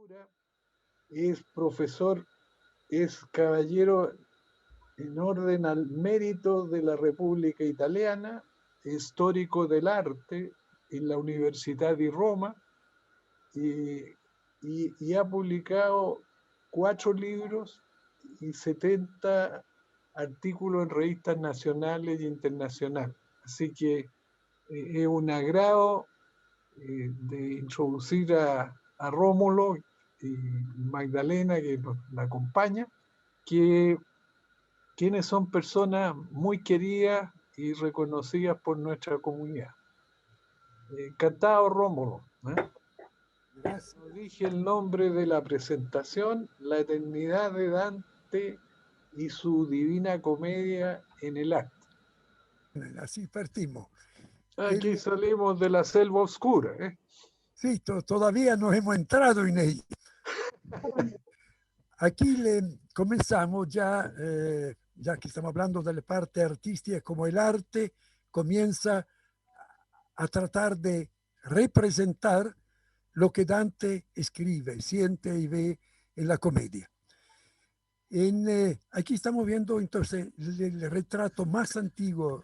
literatura, es profesor, es caballero en orden al mérito de la República Italiana, histórico del arte en la Universidad de Roma y, y ha publicado 4 libros y 70 artículos en revistas nacionales e internacionales. Así que es un agrado de introducir a Rómulo y Magdalena, que la acompaña, que quienes son personas muy queridas y reconocidas por nuestra comunidad. Encantado, Rómulo. Gracias. No dije el nombre de la presentación: La eternidad de Dante y su divina comedia en el acto. Así partimos. Aquí salimos de la selva oscura. Sí, todavía no hemos entrado en ella. Aquí comenzamos ya, ya que estamos hablando de la parte artística, como el arte comienza a tratar de representar lo que Dante escribe, siente y ve en la comedia. Aquí estamos viendo entonces el retrato más antiguo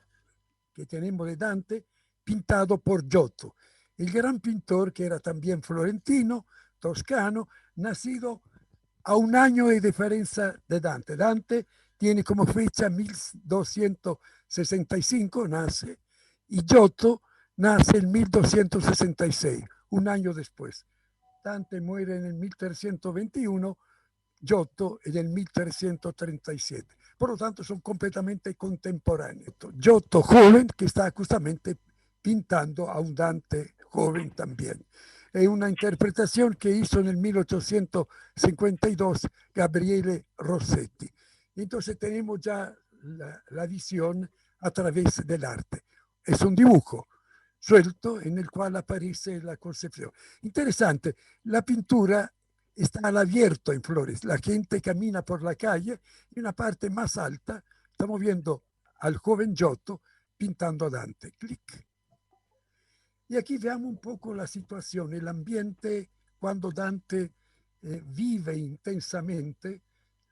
que tenemos de Dante, pintado por Giotto, el gran pintor que era también florentino, toscano, nacido a un año de diferencia de Dante. Dante tiene como fecha 1265, nace, y Giotto nace en 1266, un año después. Dante muere en el 1321, Giotto en el 1337. Por lo tanto, son completamente contemporáneos. Giotto joven, que está justamente pintando a un Dante joven también. Es una interpretación que hizo en el 1852 Gabriele Rossetti. Entonces tenemos ya la visión a través del arte. Es un dibujo suelto en el cual aparece la concepción. Interesante, la pintura está al abierto en Flores. La gente camina por la calle y en una parte más alta estamos viendo al joven Giotto pintando a Dante. Clic. Y aquí veamos un poco la situación, el ambiente cuando Dante vive intensamente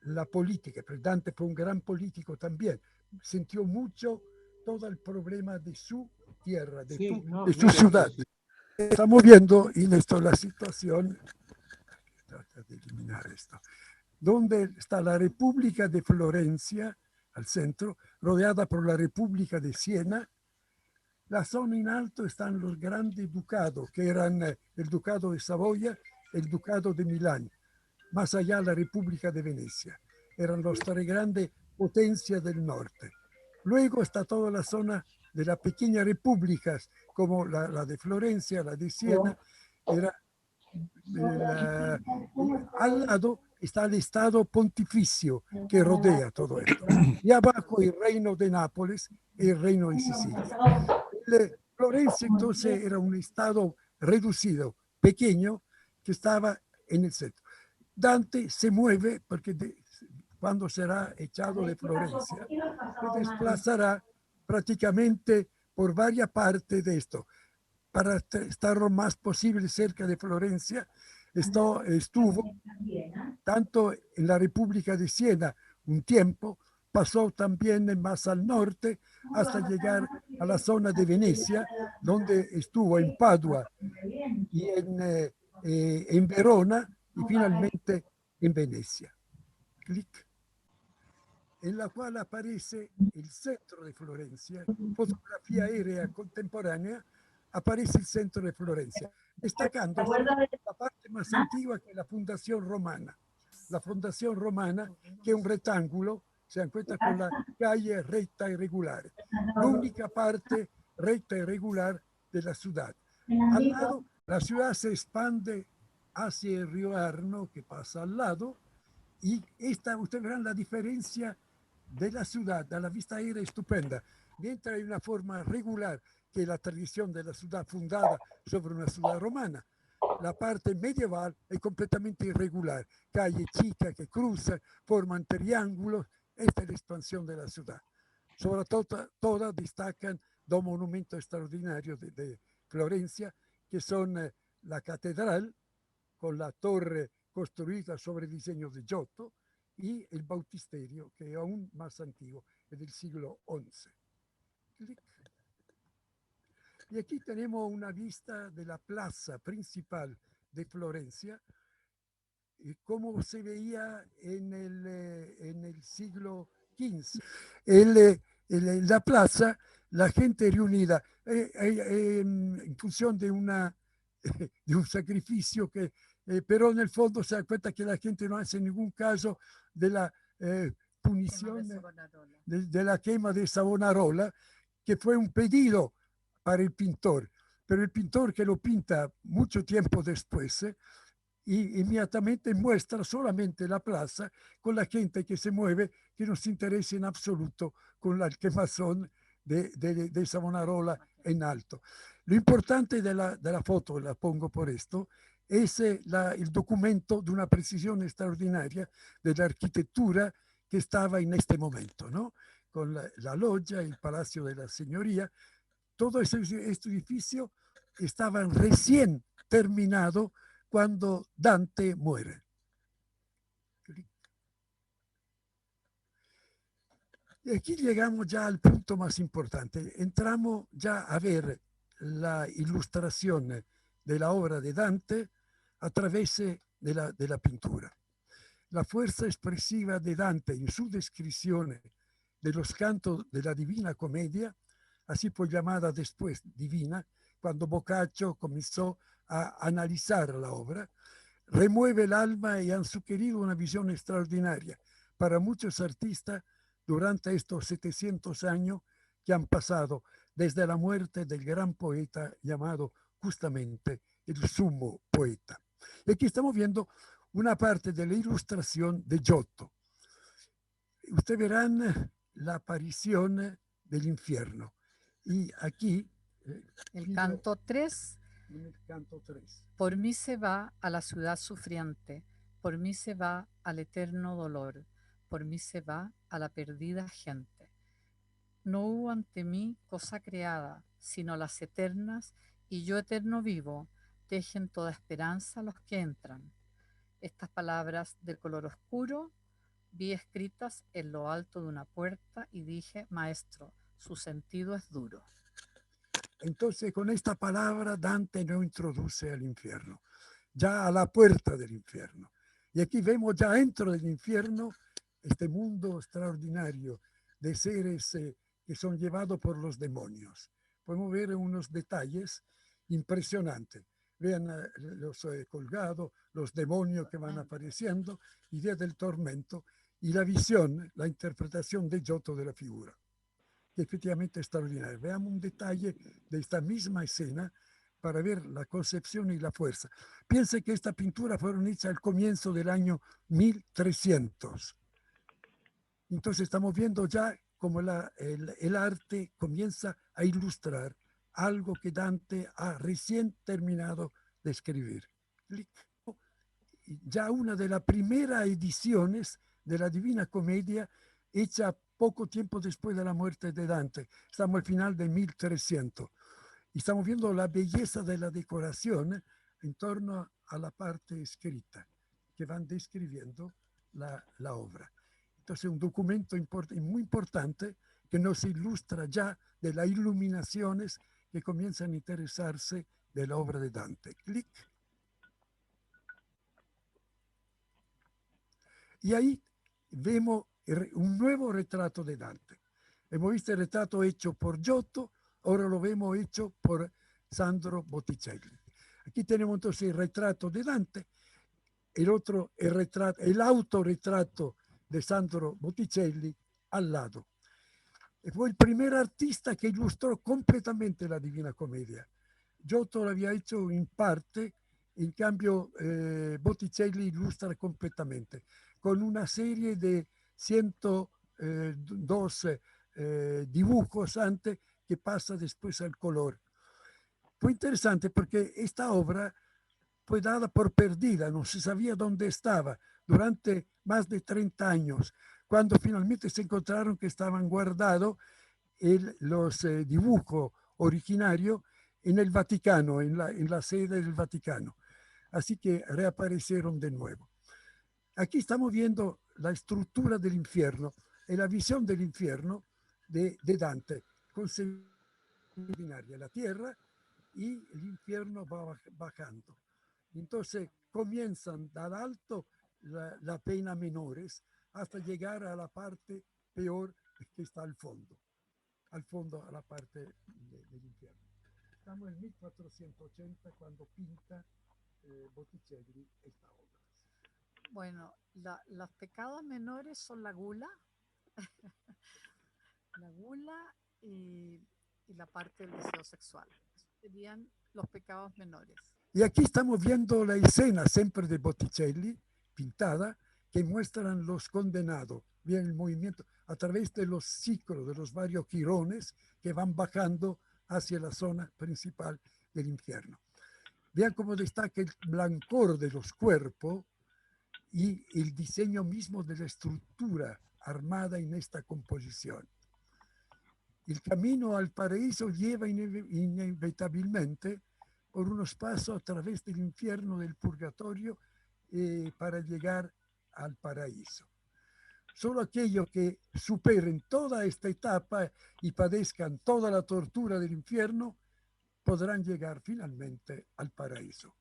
la política, pero Dante fue un gran político también, sintió mucho todo el problema de su tierra, Sí, no, de su mira, ciudad. Estamos viendo en esto la situación, trata de eliminar esto, donde está la República de Florencia al centro, rodeada por la República de Siena. La zona en alto están los grandes ducados, que eran el Ducado de Saboya, el Ducado de Milán. Más allá la República de Venecia. Eran las 3 grandes potencias del norte. Luego está toda la zona de las pequeñas repúblicas, como la de Florencia, la de Siena. Era al lado está el Estado Pontificio que rodea todo esto. Y abajo el Reino de Nápoles y el Reino de Sicilia. Florencia entonces era un estado reducido, pequeño, que estaba en el centro. Dante se mueve porque cuando será echado de Florencia, se desplazará prácticamente por varias partes de esto. Para estar lo más posible cerca de Florencia, estuvo tanto en la República de Siena un tiempo, pasó también más al norte hasta llegar a la zona de Venecia, donde estuvo en Padua y en Verona y finalmente en Venecia. Clic. En la cual aparece el centro de Florencia, fotografía aérea contemporánea, aparece el centro de Florencia, destacándose la parte más antigua que es la fundación romana. La fundación romana, que es un rectángulo, se encuentra con la calle recta y regular. La única parte recta y regular de la ciudad. Al lado, la ciudad se expande hacia el río Arno, que pasa al lado, y ustedes verán la diferencia de la ciudad, a la vista aérea estupenda. Mientras hay una forma regular, que es la tradición de la ciudad fundada sobre una ciudad romana, la parte medieval es completamente irregular. Calle chica que cruzan, forman triángulos. Esta es la expansión de la ciudad. Sobre todo, todas destacan dos monumentos extraordinarios de Florencia, que son la catedral con la torre construida sobre diseño de Giotto, y el bautisterio, que es aún más antiguo, es del siglo XI. Clic. Y aquí tenemos una vista de la plaza principal de Florencia, como se veía en el siglo XV. La plaza, la gente reunida en función de un sacrificio pero en el fondo se da cuenta que la gente no hace ningún caso de la punición de la quema de Savonarola, que fue un pedido para el pintor, pero el pintor que lo pinta mucho tiempo después, y inmediatamente muestra solamente la plaza con la gente que se mueve, que no se interesa en absoluto con la quemazón de Savonarola en alto. Lo importante de la foto, la pongo por esto, es el documento de una precisión extraordinaria de la arquitectura que estaba en este momento, ¿no? Con la loggia, el Palacio de la Señoría, todo este edificio estaba recién terminado cuando Dante muere. Y aquí llegamos ya al punto más importante. Entramos ya a ver la ilustración de la obra de Dante a través de la pintura. La fuerza expresiva de Dante en su descripción de los cantos de la Divina Comedia, así fue llamada después Divina, cuando Boccaccio comenzó a analizar la obra, remueve el alma y han sugerido una visión extraordinaria para muchos artistas durante estos 700 años que han pasado desde la muerte del gran poeta llamado justamente el sumo poeta. Y aquí estamos viendo una parte de la ilustración de Giotto. Ustedes verán la aparición del infierno. Y aquí... el canto 3. En el canto 3. Por mí se va a la ciudad sufriente, por mí se va al eterno dolor, por mí se va a la perdida gente. No hubo ante mí cosa creada, sino las eternas, y yo eterno vivo, dejen toda esperanza los que entran. Estas palabras de color oscuro vi escritas en lo alto de una puerta y dije, maestro, su sentido es duro. Entonces, con esta palabra, Dante nos introduce al infierno, ya a la puerta del infierno. Y aquí vemos ya dentro del infierno este mundo extraordinario de seres que son llevados por los demonios. Podemos ver unos detalles impresionantes. Vean los colgados, los demonios que van apareciendo, idea del tormento y la visión, la interpretación de Giotto de la figura, que efectivamente es extraordinario. Veamos un detalle de esta misma escena para ver la concepción y la fuerza. Piense que esta pintura fueron hechas al comienzo del año 1300. Entonces estamos viendo ya cómo el arte comienza a ilustrar algo que Dante ha recién terminado de escribir. Ya una de las primeras ediciones de la Divina Comedia hecha poco tiempo después de la muerte de Dante. Estamos al final de 1300. Y estamos viendo la belleza de la decoración en torno a la parte escrita, que van describiendo la obra. Entonces, un documento muy importante que nos ilustra ya de las iluminaciones que comienzan a interesarse de la obra de Dante. Clic. Y ahí vemos un nuevo retrato de Dante. Hemos visto el retrato hecho por Giotto, ahora lo vemos hecho por Sandro Botticelli. Aquí tenemos entonces el retrato de Dante, el autorretrato de Sandro Botticelli al lado. E fue el primer artista que ilustró completamente la Divina Comedia. Giotto lo había hecho in parte, en cambio Botticelli ilustra completamente, con una serie de 102 dibujos antes que pasa después al color. Fue interesante porque esta obra fue dada por perdida, no se sabía dónde estaba durante más de 30 años, cuando finalmente se encontraron que estaban guardados los dibujos originarios en el Vaticano, en la sede del Vaticano. así que reaparecieron de nuevo. Aquí estamos viendo la estructura del infierno y la visión del infierno de Dante, con la tierra y el infierno va bajando. Entonces comienzan del alto la pena menores hasta llegar a la parte peor que está al fondo a la parte del infierno. Estamos en 1480 cuando pinta Botticelli esta obra. Bueno, los pecados menores son la gula, la gula y la parte del deseo sexual. Serían los pecados menores. Y aquí estamos viendo la escena siempre de Botticelli, pintada, que muestran los condenados, bien el movimiento a través de los ciclos, de los varios jirones que van bajando hacia la zona principal del infierno. Vean cómo destaca el blancor de los cuerpos y el diseño mismo de la estructura armada en esta composición. El camino al paraíso lleva inevitablemente por unos pasos a través del infierno, del purgatorio, para llegar al paraíso. Solo aquellos que superen toda esta etapa y padezcan toda la tortura del infierno podrán llegar finalmente al paraíso.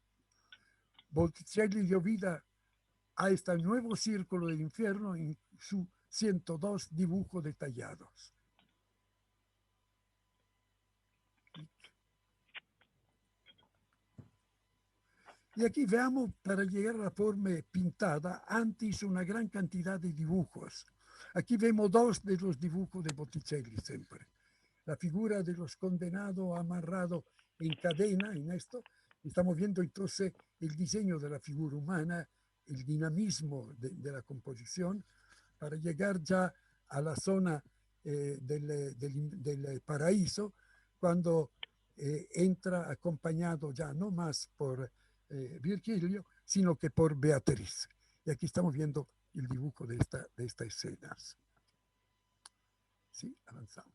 Botticelli dio vida a este nuevo círculo del infierno en sus 102 dibujos detallados. Y aquí veamos, para llegar a la forma pintada, antes una gran cantidad de dibujos. Aquí vemos dos de los dibujos de Botticelli siempre. La figura de los condenados amarrados en cadena, en esto. Estamos viendo entonces el diseño de la figura humana, el dinamismo de la composición, para llegar ya a la zona del paraíso, cuando entra acompañado ya no más por Virgilio, sino que por Beatriz. Y aquí estamos viendo el dibujo de esta escena. Sí, avanzamos.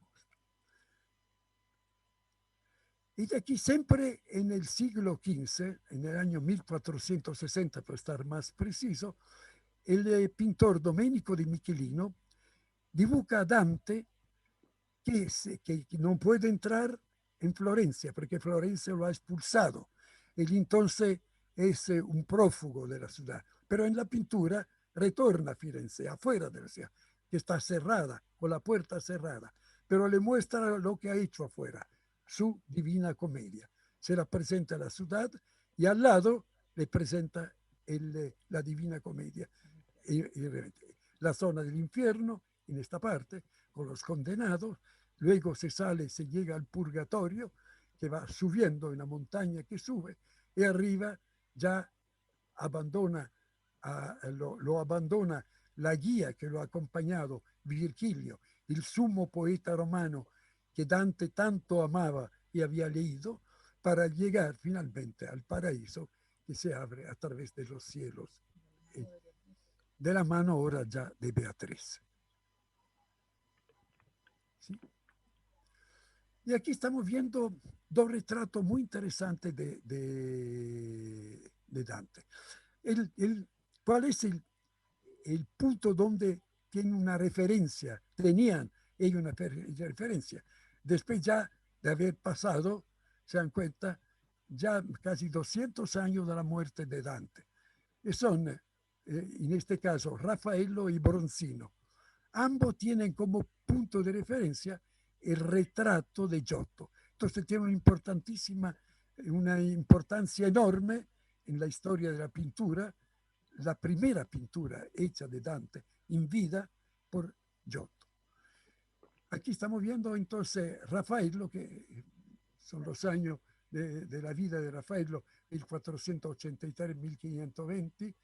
Y de aquí siempre en el siglo XV, en el año 1460, para estar más preciso, el pintor Domenico di Michelino dibuja a Dante que no puede entrar en Florencia, porque Florencia lo ha expulsado. Él entonces es un prófugo de la ciudad, pero en la pintura retorna a Firenze, afuera de la ciudad, que está cerrada, con la puerta cerrada, pero le muestra lo que ha hecho afuera, su Divina Comedia. Se la presenta a la ciudad y al lado le presenta la Divina Comedia, la zona del infierno en esta parte, con los condenados. Luego se sale, se llega al purgatorio, que va subiendo en la montaña que sube, y arriba ya abandona, lo abandona la guía que lo ha acompañado, Virgilio, el sumo poeta romano que Dante tanto amaba y había leído, para llegar finalmente al paraíso que se abre a través de los cielos, de la mano ahora ya de Beatriz. ¿Sí? Y aquí estamos viendo dos retratos muy interesantes de Dante. ¿Cuál es el punto donde tiene una referencia? Tenían ellos una referencia. Después ya de haber pasado, se dan cuenta, ya casi 200 años de la muerte de Dante. Y son, en este caso, Raffaello y Bronzino. Ambos tienen como punto de referencia el retrato de Giotto. Entonces tiene una importancia enorme en la historia de la pintura, la primera pintura hecha de Dante en vida por Giotto. Aquí estamos viendo entonces Raffaello, que son los años de la vida de Raffaello, 1483-1520,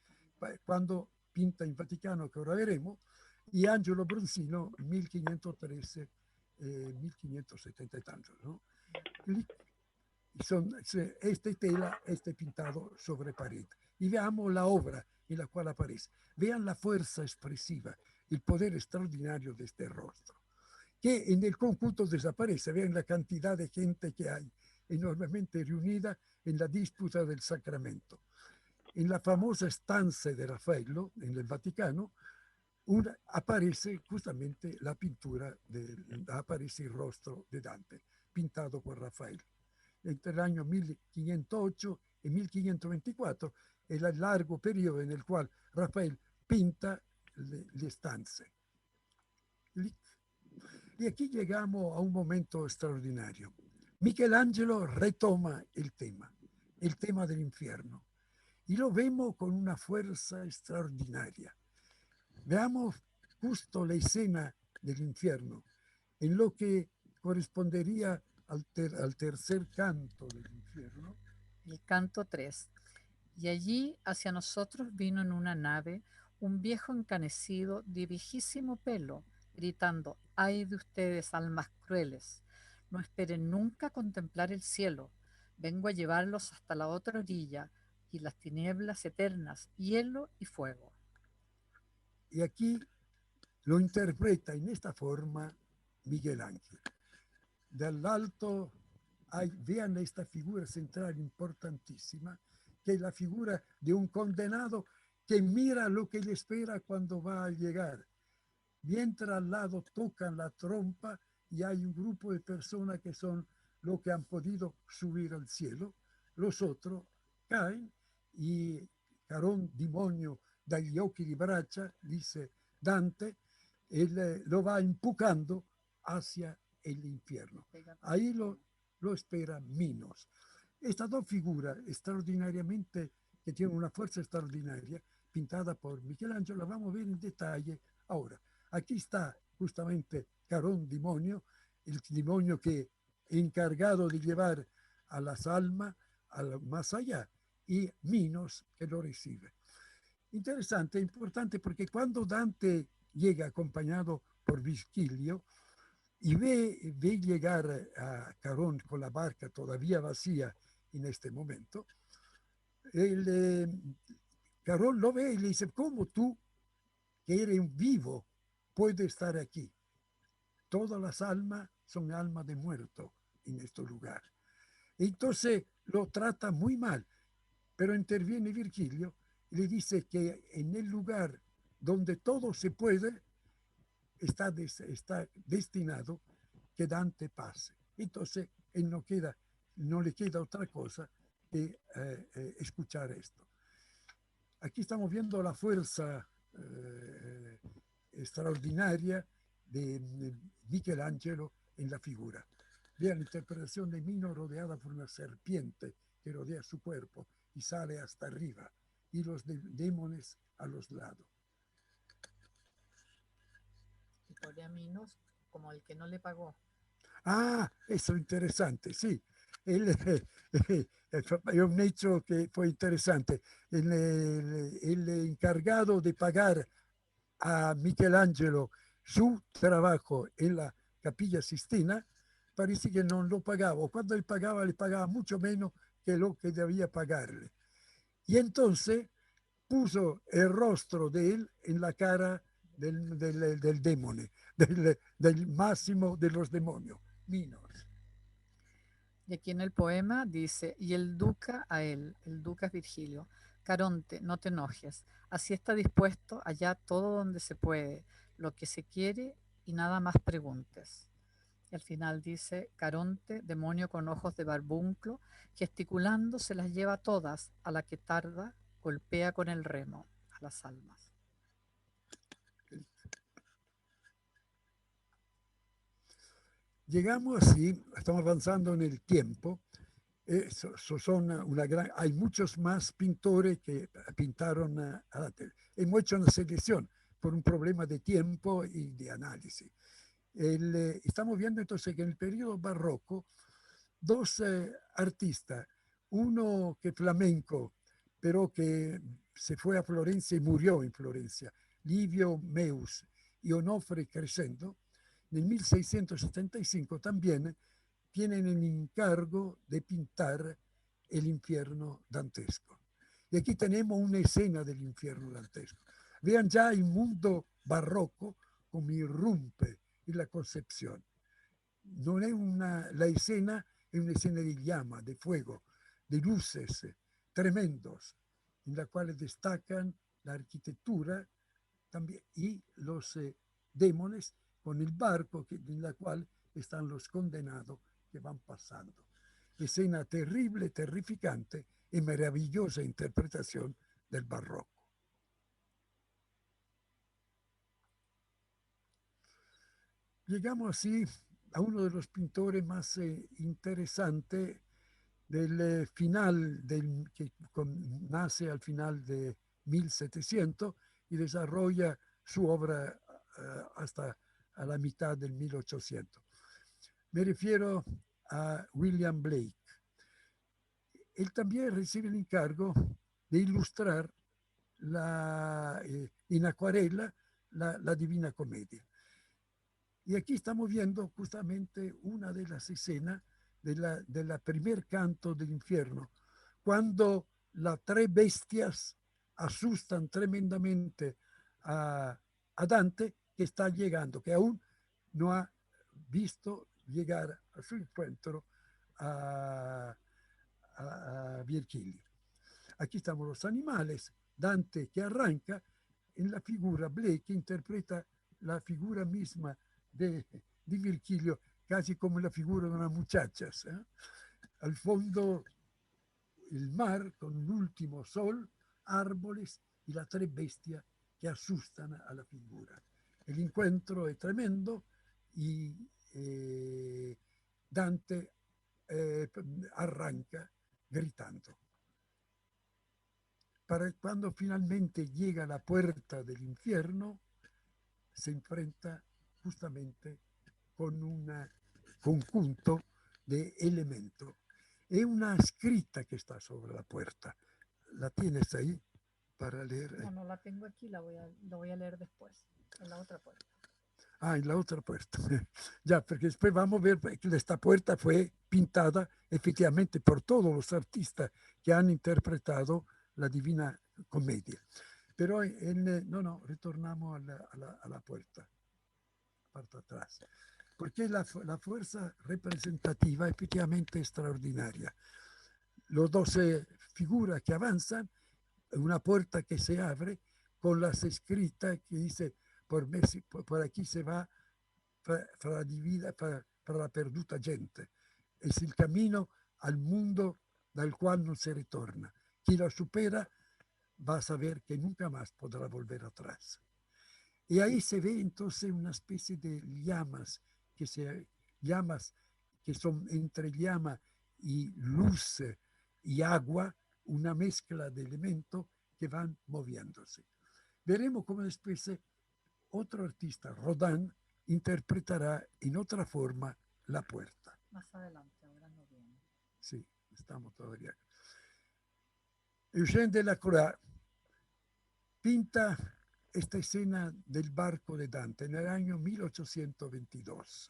cuando pinta en Vaticano, que ahora veremos, y Angelo Bronzino 1513, 1570 y tanto, ¿no? Este tela, pintado sobre pared. Y veamos la obra en la cual aparece. Vean la fuerza expresiva, el poder extraordinario de este rostro, que en el conjunto desaparece. Vean la cantidad de gente que hay, enormemente reunida en la disputa del sacramento. en la famosa stanza de Raffaello, en el Vaticano, aparece justamente la pintura, aparece el rostro de Dante, pintado por Rafael. Entre el año 1508 y 1524 es el largo periodo en el cual Rafael pinta le stanze. Y aquí llegamos a un momento extraordinario. Michelangelo retoma el tema del infierno, y lo vemos con una fuerza extraordinaria. Veamos justo la escena del infierno, en lo que correspondería al tercer canto del infierno. El canto 3. Y allí hacia nosotros vino en una nave un viejo encanecido de viejísimo pelo, gritando: ¡ay de ustedes, almas crueles! No esperen nunca contemplar el cielo. Vengo a llevarlos hasta la otra orilla y las tinieblas eternas, hielo y fuego. Y aquí lo interpreta en esta forma Miguel Ángel. Del alto, vean esta figura central importantísima, que es la figura de un condenado que mira lo que le espera cuando va a llegar. Mientras al lado tocan la trompa y hay un grupo de personas que son los que han podido subir al cielo, los otros caen y Carón demonio dagli occhi di braccia, dice Dante, él lo va empujando hacia el infierno. Ahí lo espera Minos. Estas dos figuras extraordinariamente, que tienen una fuerza extraordinaria, pintada por Michelangelo, la vamos a ver en detalle ahora. Aquí está justamente Carón demonio, el demonio que es encargado de llevar a las almas al más allá, y Minos que lo recibe. Interesante, importante, porque cuando Dante llega acompañado por Virgilio y ve llegar a Carón con la barca todavía vacía en este momento, Carón lo ve y le dice: ¿cómo tú, que eres un vivo, puedes estar aquí? Todas las almas son almas de muerto en este lugar. Entonces lo trata muy mal, pero interviene Virgilio y le dice que en el lugar donde todo se puede, está destinado que Dante pase. Entonces él no le queda otra cosa que escuchar esto. Aquí estamos viendo la fuerza extraordinaria de Michelangelo en la figura. Vean la interpretación de Mino rodeada por una serpiente que rodea su cuerpo y sale hasta arriba, y los demonios a los lados. Y pone a Minos como el que no le pagó. Ah, eso es interesante, sí. È un hecho que fue interesante. El encargado de pagar a Michelangelo su trabajo en la Capilla Sistina parece que no lo pagaba, o cuando él pagaba, le pagaba mucho menos que lo que debía pagarle. Y entonces puso el rostro de él en la cara del demonio, del máximo de los demonios, Minos. Y aquí en el poema dice: y el duca a él, el duca es Virgilio: Caronte, no te enojes, así está dispuesto allá todo donde se puede, lo que se quiere, y nada más preguntes. Y al final dice: Caronte, demonio con ojos de barbunclo, gesticulando se las lleva todas, a la que tarda golpea con el remo a las almas. Llegamos así, estamos avanzando en el tiempo. Hay muchos más pintores que pintaron a Dante. Hemos hecho una selección por un problema de tiempo y de análisis. Estamos viendo entonces que en el periodo barroco, dos artistas, uno que flamenco, pero que se fue a Florencia y murió en Florencia, Livio Meus y Onofre Crescendo, en 1675 también tienen el encargo de pintar el infierno dantesco. Y aquí tenemos una escena del infierno dantesco. Vean ya el mundo barroco como irrumpe en la concepción. No es la escena es una escena de llama, de fuego, de luces tremendos. en la cual destacan la arquitectura también, y los demones con el barco en la cual están los condenados que van pasando. Escena terrible, terrificante y maravillosa interpretación del barroco. Llegamos así a uno de los pintores más interesantes del final, que nace al final de 1700 y desarrolla su obra hasta a la mitad del 1800. Me refiero a William Blake. Él también recibe el encargo de ilustrar en acuarela la Divina Comedia. Y aquí estamos viendo justamente una de las escenas de la primer canto del infierno, cuando las tres bestias asustan tremendamente a Dante, que está llegando, que aún no ha visto llegar a su encuentro a Virgilio. Aquí estamos los animales, Dante que arranca, en la figura Blake interpreta la figura misma de Virgilio, casi como la figura de una muchacha. Al fondo el mar con un último sol, árboles y las tres bestias que asustan a la figura. El encuentro es tremendo y Dante arranca gritando. Para cuando finalmente llega a la puerta del infierno, se enfrenta justamente con un conjunto de elementos. Es una escrita que está sobre la puerta. ¿La tienes ahí para leer? No, no la tengo aquí, lo voy a leer después, en la otra puerta. Ah, en la otra puerta. Ya, porque después vamos a ver que esta puerta fue pintada efectivamente por todos los artistas que han interpretado la Divina Comedia. Pero no, retornamos a la puerta, parte atrás. Porque la fuerza representativa efectivamente extraordinaria. Los 12 figuras que avanzan, una puerta que se abre con las escritas que dice por aquí se va para la perduta gente. Es el camino al mundo dal cual no se retorna. Quien lo supera va a saber que nunca más podrá volver atrás. Y ahí se ve entonces una especie de llamas que son entre llama y luz y agua, una mezcla de elementos que van moviéndose. Veremos cómo después otro artista, Rodin, interpretará en otra forma la puerta. Más adelante, ahora no viene. Sí, estamos todavía. Eugène Delacroix pinta esta escena del barco de Dante en el año 1822.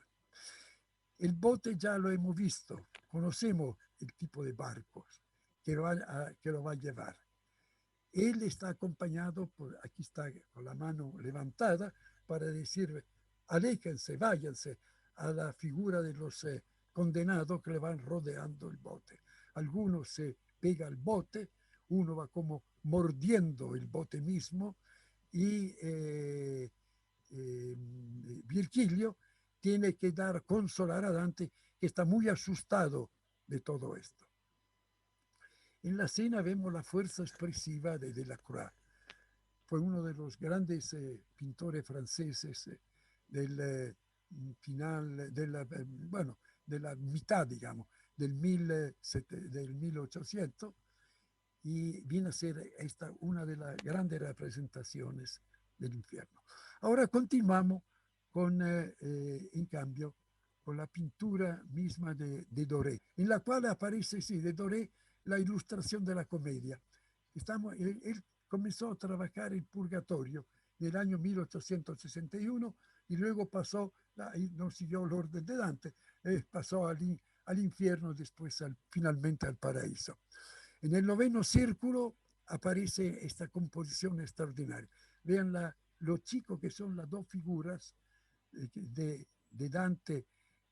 El bote ya lo hemos visto, conocemos el tipo de barcos que lo va a llevar. Él está acompañado aquí está con la mano levantada para decir, aléjense, váyanse a la figura de los condenados que le van rodeando el bote. Algunos se pega al bote, uno va como mordiendo el bote mismo y Virgilio tiene que consolar a Dante, que está muy asustado de todo esto. En la escena vemos la fuerza expresiva de Delacroix. Fue uno de los grandes pintores franceses del final, de la mitad, digamos, del 1800, y viene a ser esta una de las grandes representaciones del infierno. Ahora continuamos con, en cambio, con la pintura misma de Doré, en la cual aparece, sí, de Doré, la ilustración de la comedia. Él comenzó a trabajar el Purgatorio en el año 1861 y luego pasó, no siguió el orden de Dante, pasó al infierno, después finalmente al paraíso. En el noveno círculo aparece esta composición extraordinaria. Vean lo chico que son las dos figuras de Dante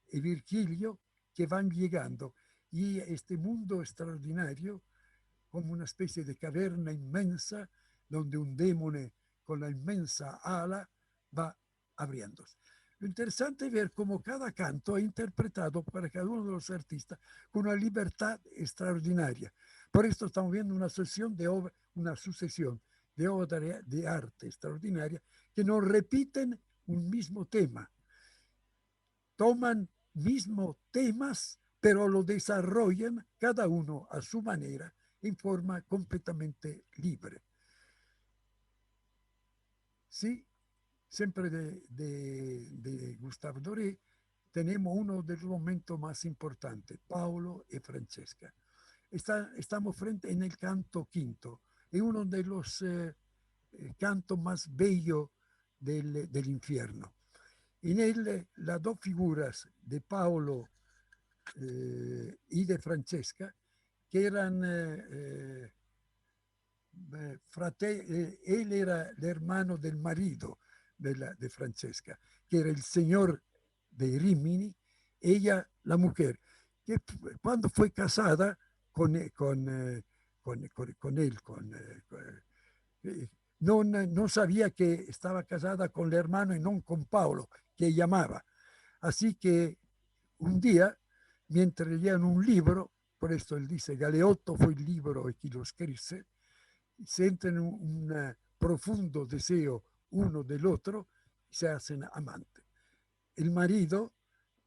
y Virgilio que van llegando. Y este mundo extraordinario como una especie de caverna inmensa donde un demone con la inmensa ala va abriéndose. Lo interesante es ver cómo cada canto es interpretado para cada uno de los artistas con una libertad extraordinaria. Por esto estamos viendo una sucesión de obras de arte extraordinaria que no repiten un mismo tema. Toman mismos temas, pero lo desarrollan cada uno a su manera en forma completamente libre. Sí, siempre de Gustave Doré tenemos uno de los momentos más importantes, Paolo y Francesca. Estamos frente en el canto quinto, es uno de los cantos más bellos del infierno. En él, las dos figuras de Paolo y de Francesca, que eran él era el hermano del marido de Francesca, que era el señor de Rimini, ella la mujer, que cuando fue casada con él, no sabía que estaba casada con el hermano y no con Paolo, que llamaba. Así que un día, mientras leían un libro, por esto él dice, Galeotto fue el libro y chi lo scrisse, sienten un profundo deseo uno del otro y se hacen amantes. El marido,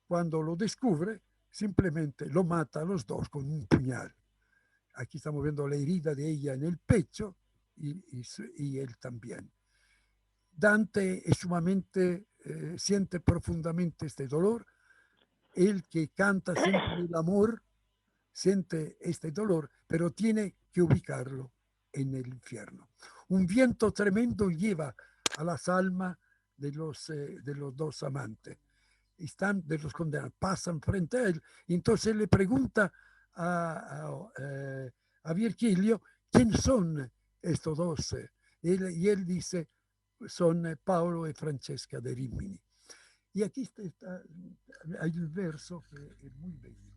cuando lo descubre, simplemente lo mata a los dos con un puñal. Aquí estamos viendo la herida de ella en el pecho y él también. Dante es sumamente, siente profundamente este dolor. Él que canta siempre el amor, siente este dolor, pero tiene que ubicarlo en el infierno. Un viento tremendo lleva a las almas de los dos amantes. Están de los condenados, pasan frente a él. Y entonces le pregunta a Virgilio, ¿quién son estos dos? Y él dice, son Paolo y Francesca de Rimini. Y aquí hay un verso que es muy bello.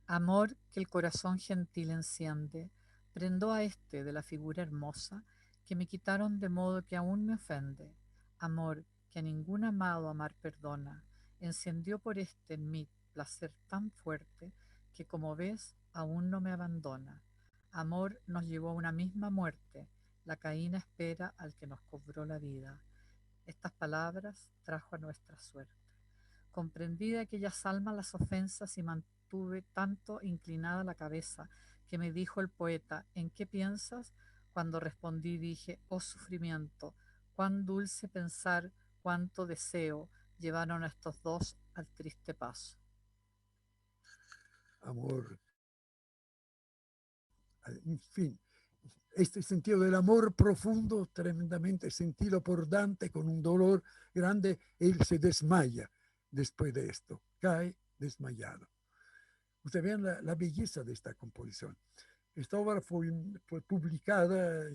Amor que el corazón gentil enciende, prendó a este de la figura hermosa que me quitaron de modo que aún me ofende. Amor que a ningún amado amar perdona, encendió por este en mí placer tan fuerte que como ves aún no me abandona. Amor nos llevó a una misma muerte, la Caína espera al que nos cobró la vida. Estas palabras trajo a nuestra suerte. Comprendí de aquellas almas las ofensas y mantuve tanto inclinada la cabeza que me dijo el poeta, ¿en qué piensas? Cuando respondí dije, oh sufrimiento, cuán dulce pensar, cuánto deseo llevaron a estos dos al triste paso. Amor, en fin, este sentido del amor profundo, tremendamente sentido por Dante con un dolor grande, él se desmaya después de esto, cae desmayado. Ustedes vean la belleza de esta composición. Esta obra fue publicada,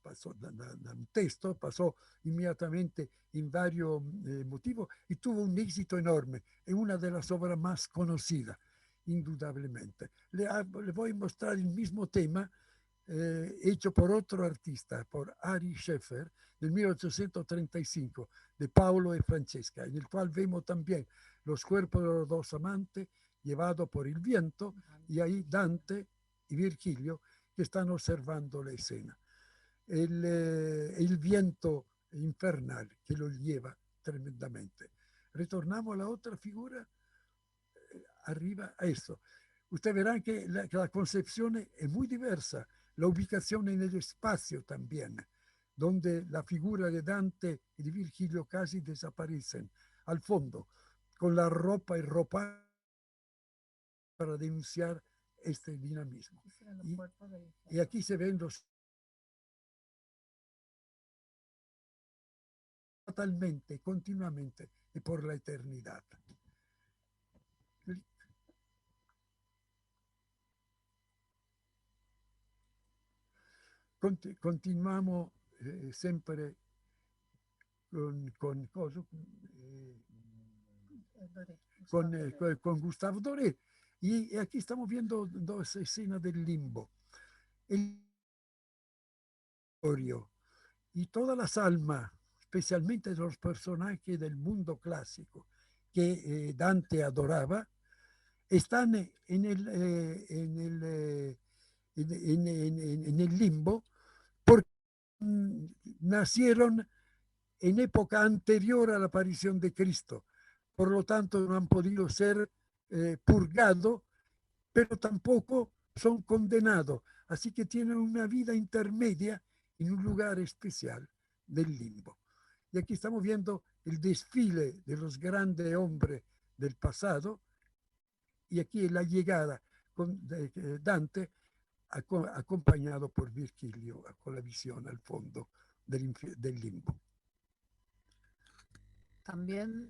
pasó un texto, pasó inmediatamente en varios motivos y tuvo un éxito enorme. Es una de las obras más conocidas, indudablemente. Le voy a mostrar el mismo tema hecho por otro artista, por Ari Scheffer, del 1835, de Paolo y Francesca, en el cual vemos también los cuerpos de los dos amantes llevados por el viento y ahí Dante y Virgilio que están observando la escena. El viento infernal que lo lleva tremendamente. Retornamos a la otra figura, arriba a esto. Ustedes verán que la concepción es muy diversa, la ubicación en el espacio también, donde la figura de Dante y de Virgilio casi desaparecen al fondo, con la ropa y ropa para denunciar este dinamismo. Y aquí se ven los totalmente, continuamente y por la eternidad. Continuamos sempre con Gustave Doré Y aquí estamos viendo dos escenas del limbo. El y todas las almas, especialmente los personajes del mundo clásico que Dante adoraba, están en el limbo porque nacieron en época anterior a la aparición de Cristo. Por lo tanto, no han podido ser purgados, pero tampoco son condenados. Así que tienen una vida intermedia en un lugar especial del limbo. Y aquí estamos viendo el desfile de los grandes hombres del pasado, y aquí la llegada de Dante acompañado por Virgilio con la visión al fondo del limbo. También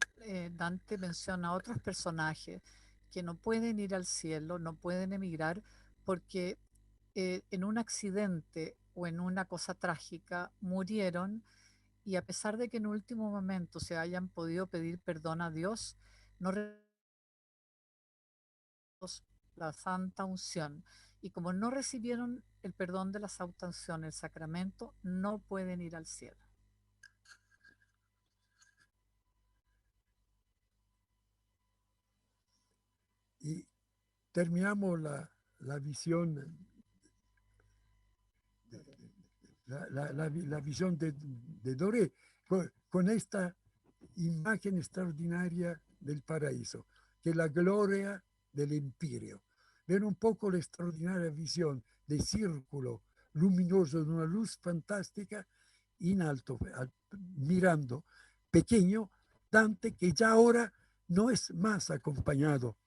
Dante menciona a otros personajes que no pueden ir al cielo, no pueden emigrar, porque en un accidente o en una cosa trágica murieron, y a pesar de que en último momento se hayan podido pedir perdón a Dios, no la santa unción. Y como no recibieron el perdón de la santa unción, el sacramento, no pueden ir al cielo. Y terminamos la visión, la visión de Doré con esta imagen extraordinaria del paraíso, que es la gloria del imperio. Ven un poco la extraordinaria visión de círculo luminoso, de una luz fantástica, in alto, mirando pequeño Dante, que ya ahora no es más acompañado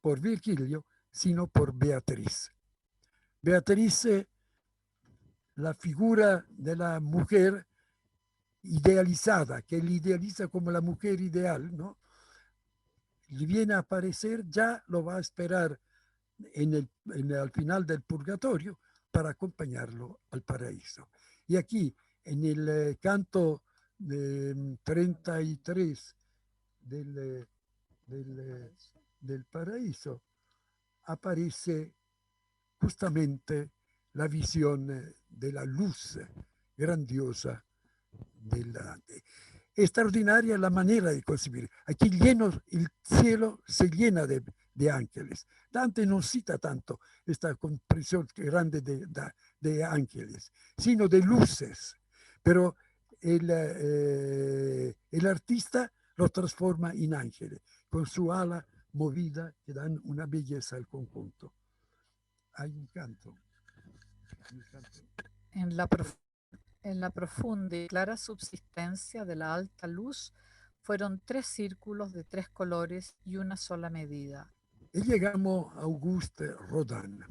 por Virgilio, sino por Beatriz. Beatriz, la figura de la mujer idealizada, que él idealiza como la mujer ideal, ¿no? Le viene a aparecer, ya lo va a esperar al final del purgatorio para acompañarlo al paraíso. Y aquí, en el canto 33 del paraíso, aparece justamente la visión de la luz grandiosa del Dante. Extraordinaria la manera de concebir. Aquí el cielo se llena de ángeles. Dante no cita tanto esta comprensión grande de ángeles, sino de luces. Pero el artista lo transforma en ángeles, con su ala movida que dan una belleza al conjunto. Hay un canto. En la profunda y clara subsistencia de la alta luz fueron 3 círculos de 3 colores y una sola medida. Y llegamos a Auguste Rodin.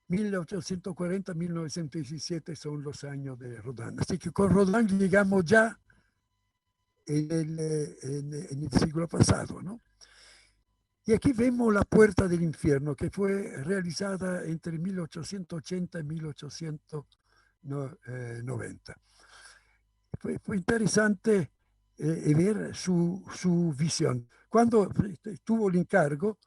1840-1917 son los años de Rodin. Así que con Rodin llegamos ya en el siglo pasado, ¿no? Y aquí vemos La Puerta del Infierno, que fue realizada entre 1880 y 1890. Fue interesante ver su visión. Cuando tuvo el encargo,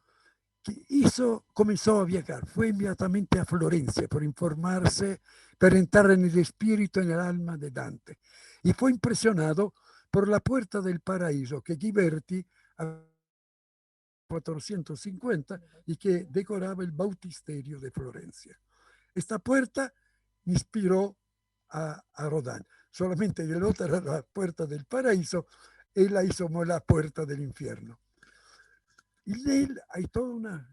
comenzó a viajar, fue inmediatamente a Florencia por informarse, per entrar en el espíritu, en el alma de Dante. Y fue impresionado por la Puerta del Paraíso que Ghiberti a 450 y que decoraba el bautisterio de Florencia. Esta puerta inspiró a Rodin. Solamente que la otra era la Puerta del Paraíso, él la hizo como la Puerta del Infierno. Y en él hay todo un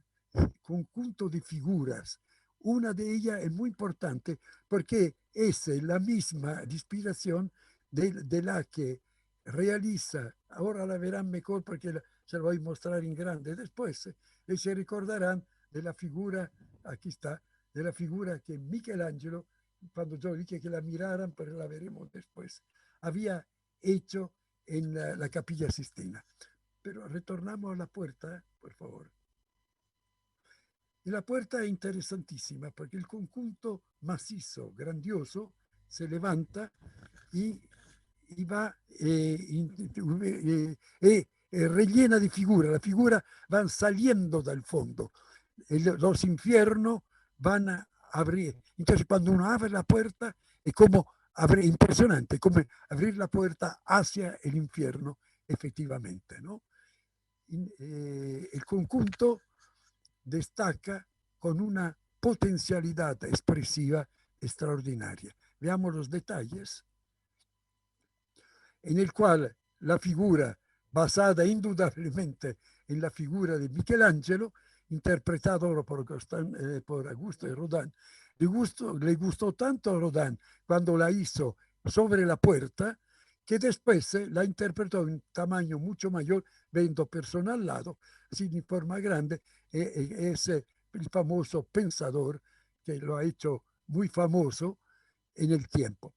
conjunto de figuras. Una de ellas es muy importante porque es la misma inspiración de la que realiza, ahora la verán mejor porque se la voy a mostrar en grande después, y se recordarán de la figura, aquí está, de la figura que Michelangelo, cuando yo dije que la miraran, pero la veremos después, había hecho en la Capilla Sistina. Pero retornamos a la puerta, por favor. Y la puerta es interesantísima porque el conjunto macizo, grandioso, se levanta y va rellena de figuras. Las figuras van saliendo del fondo. Los infiernos van a abrir. Entonces, cuando uno abre la puerta, es como impresionante, como abrir la puerta hacia el infierno, efectivamente, ¿no? El conjunto destaca con una potencialidad expresiva extraordinaria. Veamos los detalles, en el cual la figura, basada indudablemente en la figura de Michelangelo, interpretado por Augusto de Rodin, le gustó tanto a Rodin cuando la hizo sobre la puerta, que después la interpretó en tamaño mucho mayor, viendo persona al lado, así en forma grande, es el famoso pensador que lo ha hecho muy famoso en el tiempo.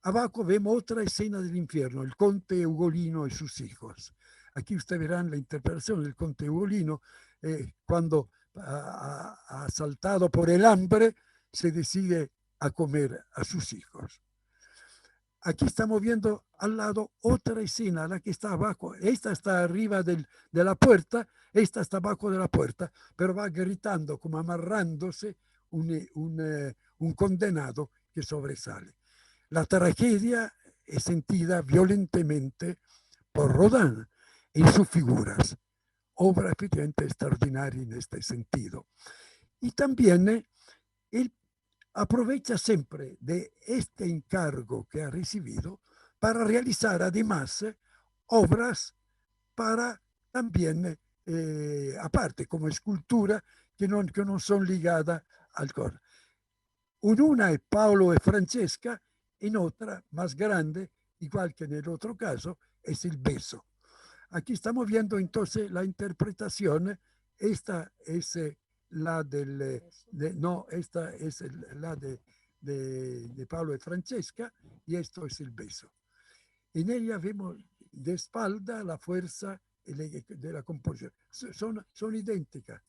Abajo vemos otra escena del infierno, el conde Ugolino y sus hijos. Aquí ustedes verán la interpretación del conde Ugolino cuando asaltado por el hambre se decide a comer a sus hijos. Aquí estamos viendo al lado otra escena, la que está abajo. Esta está arriba de la puerta, esta está abajo de la puerta, pero va gritando, como amarrándose un condenado que sobresale. La tragedia es sentida violentamente por Rodin en sus figuras, obra efectivamente extraordinaria en este sentido. Y también él aprovecha siempre de este encargo que ha recibido para realizar además obras para también, aparte como escultura, que no son ligadas al coro. En una es Paolo e Francesca, en otra, más grande, igual que en el otro caso, es el beso. Aquí estamos viendo entonces la interpretación. Esta es la esta es la de Paolo e Francesca, y esto es el beso. En ella vemos de espalda la fuerza de la composición. Son idénticas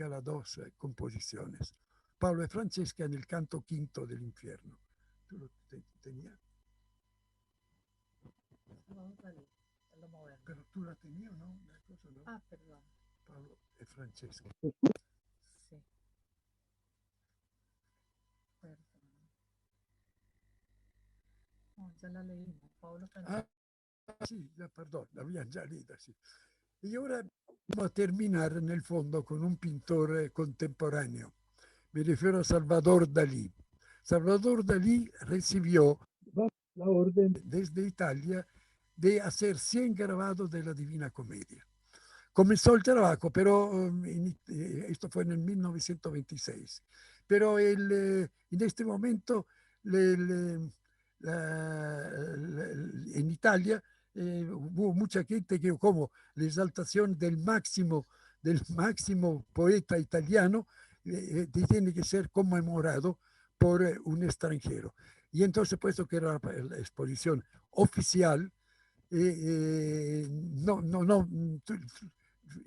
las dos composiciones. Paolo e Francesca en el canto quinto del infierno. ¿Tú lo tenías? Pero tú la tenías, ¿no? ¿No? Ah, perdón. Paolo e Francesca. Sí. Perdón. No, ya la leímos. Paolo Francesca. Sí, perdón, la habían ya leída, sí. Y ahora vamos a terminar en el fondo con un pintor contemporáneo. Me refiero a Salvador Dalí. Salvador Dalí recibió la orden desde Italia de hacer 100 grabados de la Divina Comedia. Comenzó el trabajo, pero esto fue en el 1926. Pero en este momento en Italia hubo mucha gente que, como la exaltación del máximo poeta italiano, tiene que ser conmemorado por un extranjero. Y entonces, puesto que era la exposición oficial, en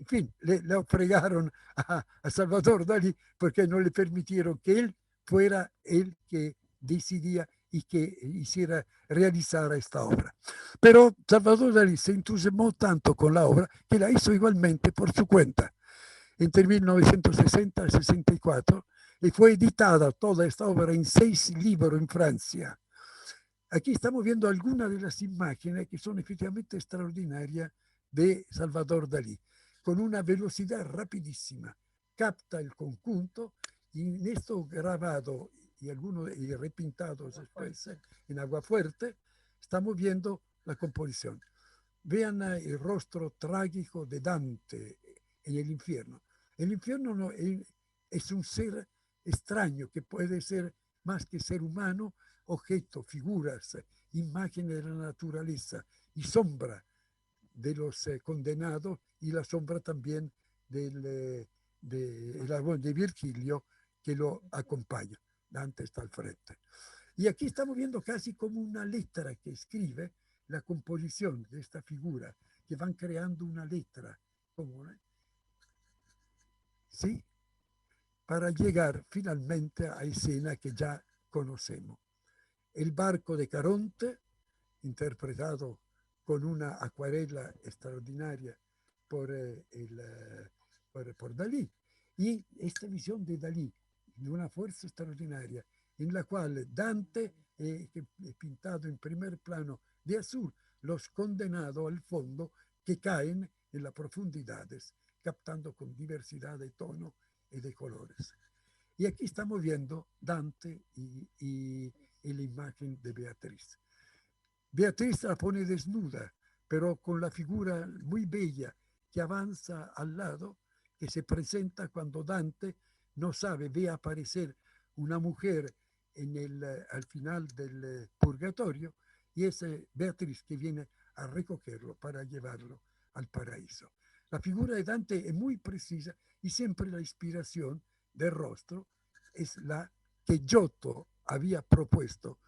fin, le fregaron a Salvador Dalí porque no le permitieron que él fuera el que decidía y que hiciera realizar esta obra. Pero Salvador Dalí se entusiasmó tanto con la obra que la hizo igualmente por su cuenta. Entre 1960 y 64, y fue editada toda esta obra en 6 libros en Francia. Aquí estamos viendo algunas de las imágenes que son efectivamente extraordinarias de Salvador Dalí, con una velocidad rapidísima. Capta el conjunto y en esto grabado y algunos repintados después en Aguafuerte, estamos viendo la composición. Vean el rostro trágico de Dante en el infierno. El infierno no, es un ser extraño que puede ser más que ser humano, objeto, figuras, imágenes de la naturaleza y sombra de los condenados, y la sombra también del árbol de Virgilio que lo acompaña. Dante está al frente. Y aquí estamos viendo casi como una letra que escribe la composición de esta figura, que van creando una letra común, ¿sí? Para llegar finalmente a escena que ya conocemos. El barco de Caronte, interpretado con una acuarela extraordinaria por Dalí. Y esta visión de Dalí, de una fuerza extraordinaria, en la cual Dante, pintado en primer plano de azul, los condenados al fondo que caen en las profundidades, captando con diversidad de tono y de colores. Y aquí estamos viendo Dante y la imagen de Beatriz. Beatriz la pone desnuda, pero con la figura muy bella que avanza al lado, que se presenta cuando Dante no sabe, ve aparecer una mujer al final del purgatorio, y es Beatriz que viene a recogerlo para llevarlo al paraíso. La figura de Dante es muy precisa y siempre la inspiración del rostro es la que Giotto había propuesto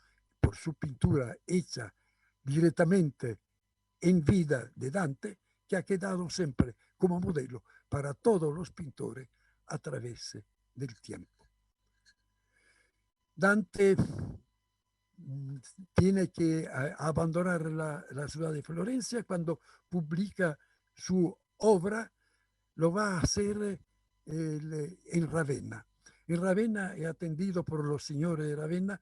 por su pintura hecha directamente en vida de Dante, que ha quedado siempre como modelo para todos los pintores a través del tiempo. Dante tiene que abandonar la ciudad de Florencia cuando publica su obra, lo va a hacer en Ravenna. En Ravenna es atendido por los señores de Ravenna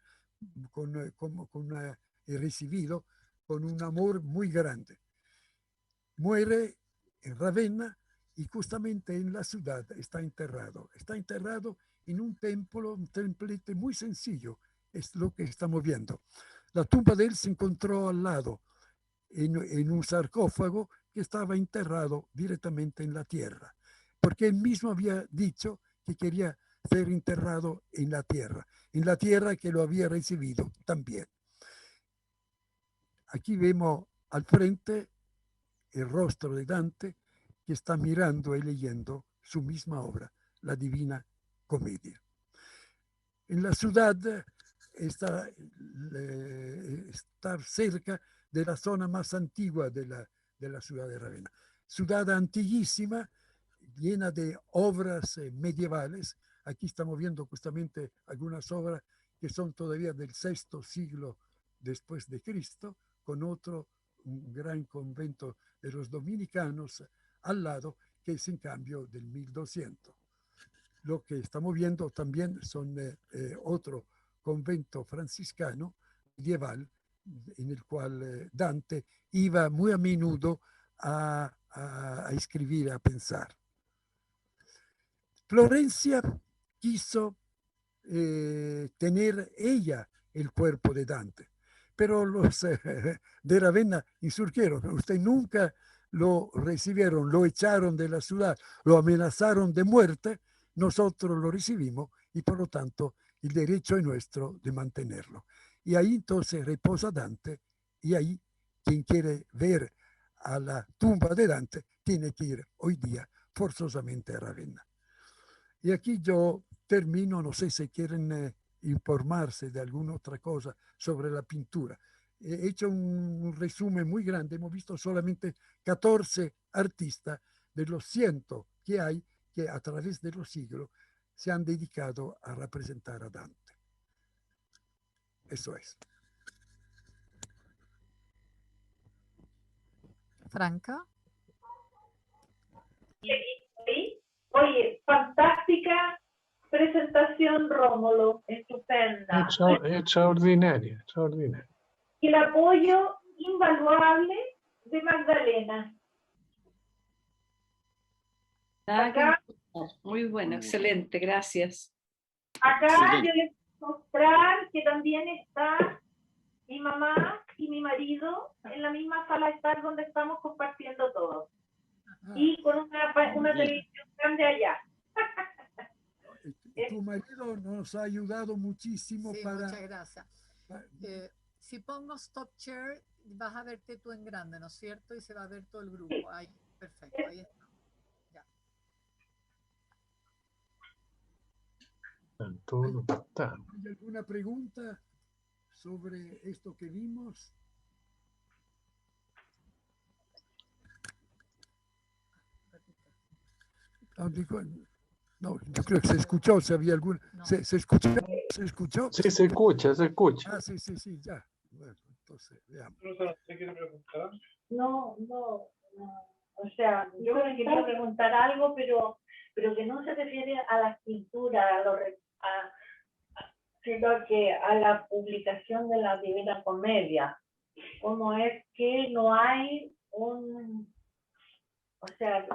recibido con un amor muy grande. Muere en Ravenna y justamente en la ciudad está enterrado. Está enterrado en un templo, un templete muy sencillo, es lo que estamos viendo. La tumba de él se encontró al lado, en un sarcófago que estaba enterrado directamente en la tierra, porque él mismo había dicho que quería ser enterrado en la tierra que lo había recibido también. Aquí vemos al frente el rostro de Dante, que está mirando y leyendo su misma obra, la Divina Comedia. En la ciudad está cerca de la zona más antigua de la ciudad de Ravenna. Ciudad antiquísima, llena de obras medievales. Aquí estamos viendo justamente algunas obras que son todavía del VI siglo después de Cristo, con un gran convento de los dominicanos al lado, que es en cambio del 1200. Lo que estamos viendo también son otro convento franciscano medieval, en el cual Dante iba muy a menudo a escribir, a pensar. Florencia quiso tener ella el cuerpo de Dante, pero los de Ravenna insurgieron. Usted nunca lo recibieron, lo echaron de la ciudad, lo amenazaron de muerte. Nosotros lo recibimos y por lo tanto el derecho es nuestro de mantenerlo. Y ahí entonces reposa Dante, y ahí quien quiere ver a la tumba de Dante tiene que ir hoy día forzosamente a Ravenna. Y aquí yo termino, no sé si quieren informarse de alguna otra cosa sobre la pintura. He hecho un resumen muy grande, hemos visto solamente 14 artistas de los 100 que hay, que a través de los siglos se han dedicado a representar a Dante. Eso es. Franca. Sí. Oye, fantástica presentación, Rómulo, estupenda. Extraordinaria, extraordinaria. Y el apoyo invaluable de Magdalena. Acá, muy bueno, excelente, gracias. Acá yo les voy a mostrar que también está mi mamá y mi marido en la misma sala de estar donde estamos compartiendo todo. Y con una televisión grande allá. Tu marido nos ha ayudado muchísimo Sí, para... muchas gracias. Si pongo stop share, vas a verte tú en grande, ¿no es cierto? Y se va a ver todo el grupo. Ahí, perfecto, ahí está. Ya. ¿Hay alguna pregunta sobre esto que vimos? No, yo creo que se escuchó, si había alguna... No. ¿Se escuchó? ¿Se escuchó? Sí, se escucha, se escucha. Ah, sí, ya. Bueno, entonces, veamos. ¿Se quiere preguntar? O sea, yo me quería preguntar algo, pero que no se refiere a la escritura, sino que a la publicación de la Divina Comedia. ¿Cómo es que no hay o sea,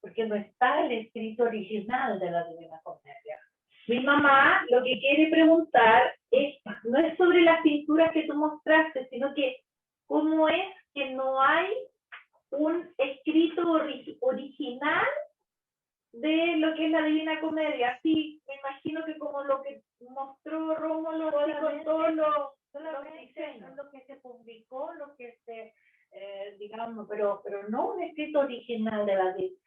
porque no está el escrito original de la Divina Comedia? Mi mamá lo que quiere preguntar no es sobre las pinturas que tú mostraste, sino que cómo es que no hay un escrito original de lo que es la Divina Comedia. Sí, me imagino que como lo que mostró Rómulo con todos los diseños, lo que se publicó, lo que se, digamos, pero no un escrito original de la Divina.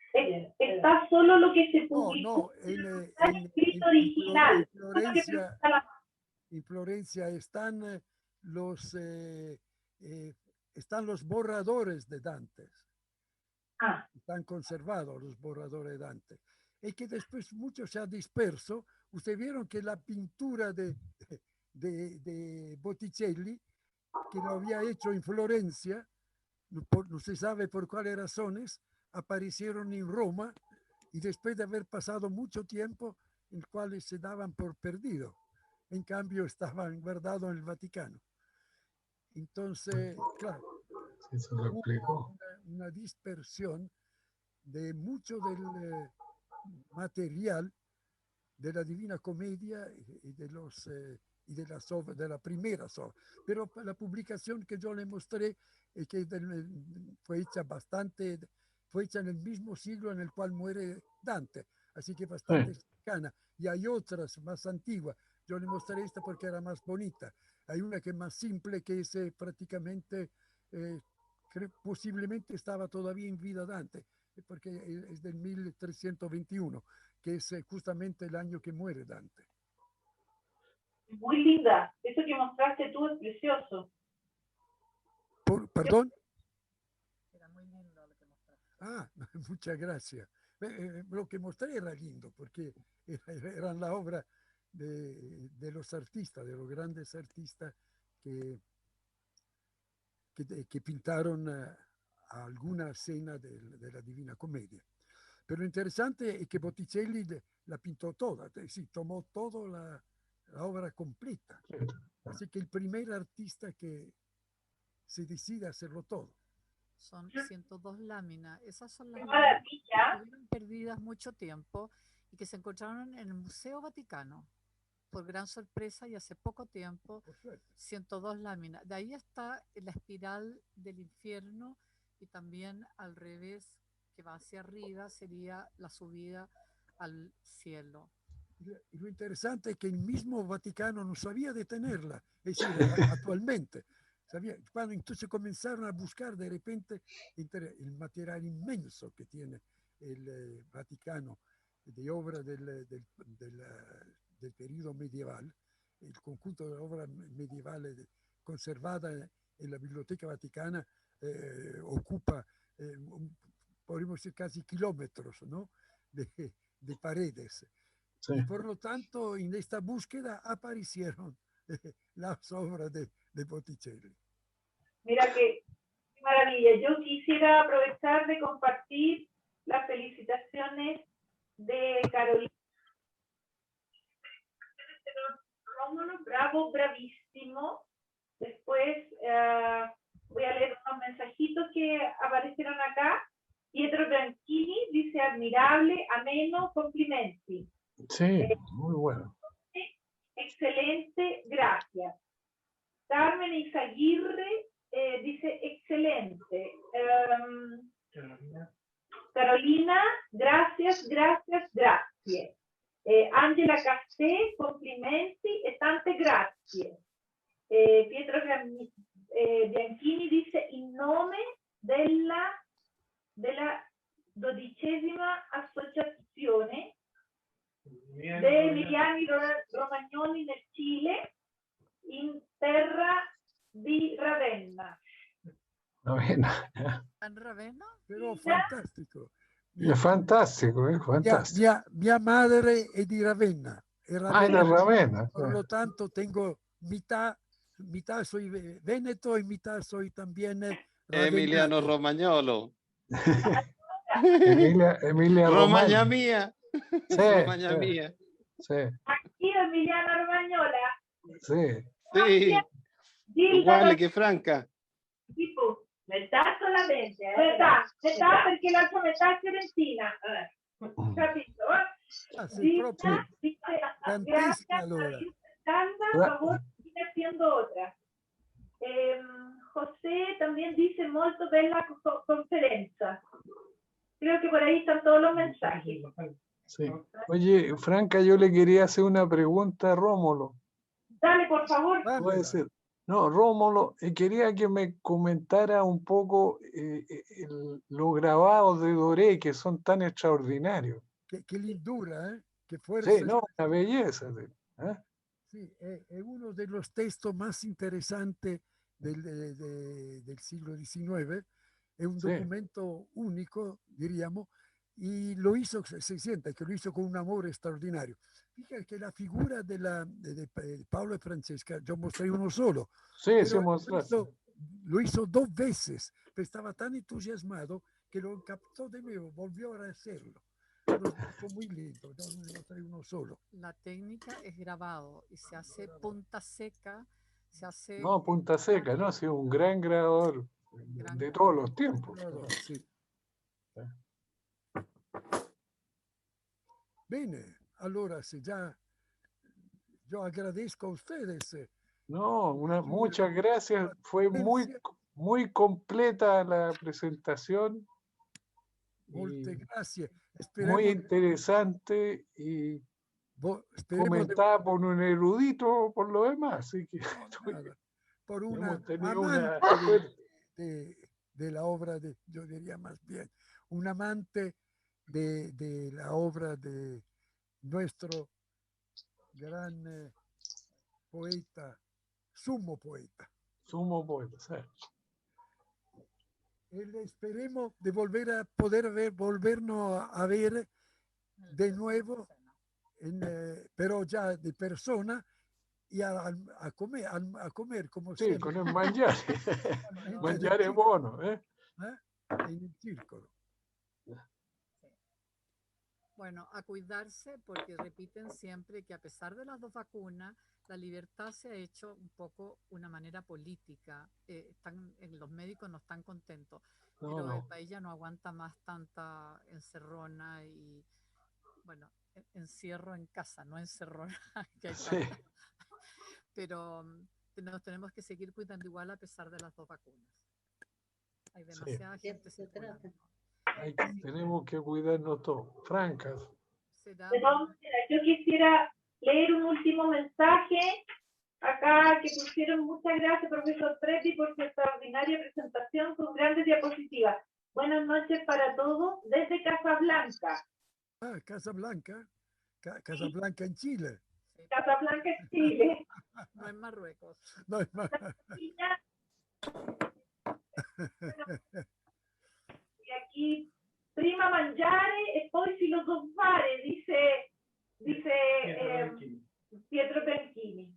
Está solo lo que se publicó. Escrito original. En Florencia están los borradores de Dante. Están conservados los borradores de Dante. Y que después mucho se ha disperso. Ustedes vieron que la pintura de Botticelli, que lo había hecho en Florencia, no se sabe por cuáles razones, aparecieron en Roma y después de haber pasado mucho tiempo, en cuales se daban por perdido. En cambio, estaban guardados en el Vaticano. Entonces, claro, hubo una dispersión de mucho del material de la Divina Comedia y de la primera obra. Pero la publicación que yo le mostré, que fue hecha en el mismo siglo en el cual muere Dante, así que bastante cercana. Y hay otras más antiguas. Yo le mostré esta porque era más bonita. Hay una que es más simple, que es prácticamente, posiblemente estaba todavía en vida Dante, porque es del 1321, que es justamente el año que muere Dante. Muy linda. Eso que mostraste tú es precioso. ¿Perdón? Era muy lindo lo que mostraste. Ah, muchas gracias. Lo que mostré era lindo, porque eran la obra de los artistas, de los grandes artistas que pintaron alguna escena de la Divina Comedia. Pero lo interesante es que Botticelli la pintó toda, sí, tomó toda la obra completa. Así que el primer artista que se decide a hacerlo todo. Son 102 láminas. Esas son las láminas que estuvieron perdidas mucho tiempo y que se encontraron en el Museo Vaticano. Por gran sorpresa y hace poco tiempo, 102 láminas. De ahí está la espiral del infierno y también al revés, que va hacia arriba, sería la subida al cielo. Y lo interesante es que el mismo Vaticano no sabía detenerla, es decir, actualmente. Cuando entonces comenzaron a buscar de repente el material inmenso que tiene el Vaticano de obra del periodo medieval, el conjunto de obras medievales conservadas en la Biblioteca Vaticana ocupa, podríamos decir, casi kilómetros, ¿no?, de paredes. Sí. Y por lo tanto, en esta búsqueda aparecieron las obras de Botticelli. Mira qué maravilla. Yo quisiera aprovechar de compartir las felicitaciones de Carolina. Rómulo, bravo, bravísimo. Después voy a leer unos mensajitos que aparecieron acá. Pietro Bianchini dice: admirable, ameno, complimenti. Sí, muy bueno. Excelente, gracias. Carmen Izaguirre dice: excelente. Carolina, gracias, gracias, gracias. Angela Casté, complimenti e tante grazie. Pietro Bianchini dice: in nome della 12ª associazione de Emiliani Romagnoli nel Cile, in terra di Ravenna. ¿En Ravenna? Pero fantástico. Es fantástico, es fantástico. Mia madre è di Ravenna. De Ravenna. Por lo tanto, tengo mitad soy veneto y mitad soy también Emiliano Rademacher. Romagnolo. Emilia Romaña Romagna. mía. Sí, Romaña sí, mía. sí, Aquí Emiliana Romañola. sí. Sí, Gilda uguale che Franca. tipo, metà solamente. Metà perché l'altra metà è fiorentina. Capito? Ah, sì, Gilda proprio dice, tantissima gracias, allora. Sandra, por favor, sigue haciendo otra. José también dice molto bella conferencia. Creo que por ahí están todos los mensajes. Sí. Oye, Franca, yo le quería hacer una pregunta a Rómulo. Dale, por favor. Puede Dámela. ser. No, Rómulo, quería que me comentara un poco los grabados de Doré, que son tan extraordinarios. Che lindura, che fuerza. Sí, no, una belleza. ¿Eh? Sí, es uno de los textos más interesantes del siglo XIX. Es un Sí. documento único, diríamos, y lo hizo, se siente que lo hizo con un amor extraordinario. Fíjate que la figura de Pablo y Francesca, yo mostré uno solo, Sí, pero sí, mostraste. lo hizo 2 veces, pero estaba tan entusiasmado que lo captó de nuevo, volvió a hacerlo. Fue muy lindo, yo mostré uno solo. La técnica es grabado y se hace punta seca, se hace... No, Punta Seca, ¿no? Sí, un gran grabador de todos los tiempos. Sì. Bene, allora se già yo agradezco a ustedes. No, muchas gracias. Fue muy completa la presentación. Molte Y grazie. muy interesante y Esperemos comentada por un erudito por lo demás. Así que nada, por una hemos tenido amante una suerte. de la obra de, yo diría más bien, un amante de la obra de nuestro gran poeta, sumo poeta. Sumo poeta, sí. Esperemos de volver a poder volvernos a ver de nuevo, pero ya de persona y a comer como Sí, siempre. con el mangiare. Mangiare buono. En el círculo. Bueno, a cuidarse porque repiten siempre que a pesar de las 2 vacunas, la libertad se ha hecho un poco una manera política. Los médicos no están contentos, pero el país ya no aguanta más tanta encerrona y, bueno, encierro en casa, no encerrona, que hay tanta. Pero nos tenemos que seguir cuidando igual a pesar de las 2 vacunas. Hay demasiada gente circulando. Tenemos que cuidarnos todos. Francas. De todas maneras, yo quisiera leer un último mensaje acá que pusieron. Muchas gracias, profesor Preti, por su extraordinaria presentación con grandes diapositivas. Buenas noches para todos desde Casablanca. Ah, Casablanca. Casablanca en Chile. Casablanca en Chile. No en Marruecos. No es más. Y aquí, prima mangiare e poi filosofare, dice Pietro Bianchini.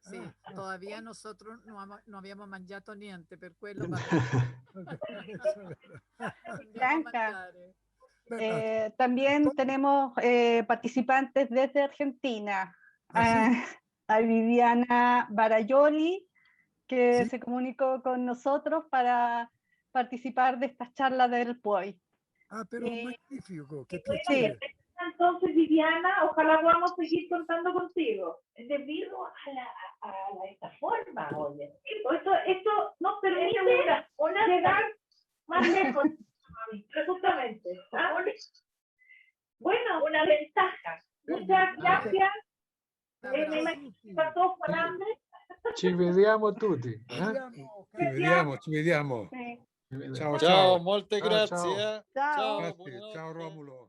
Sí, todavía nosotros no habíamos mangiato niente, per quello Blanca, también tenemos participantes desde Argentina. A Viviana Barayoli, que se comunicó con nosotros para participar de esta charla del POI. Ah, pero magnífico, qué piacere. Sí. Entonces, Viviana, ojalá podamos seguir contando contigo. Debido a esta forma, oye. Esto nos permite llegar más lejos, justamente. ¿Ah? Bueno, una ventaja. Muchas gracias. Me imagino que pasó con hambre. Ci vediamo tutti. Ci vediamo. Sí. Ciao, Ciao, molte grazie. Ciao. Ciao, Grazie. Ciao Romulo.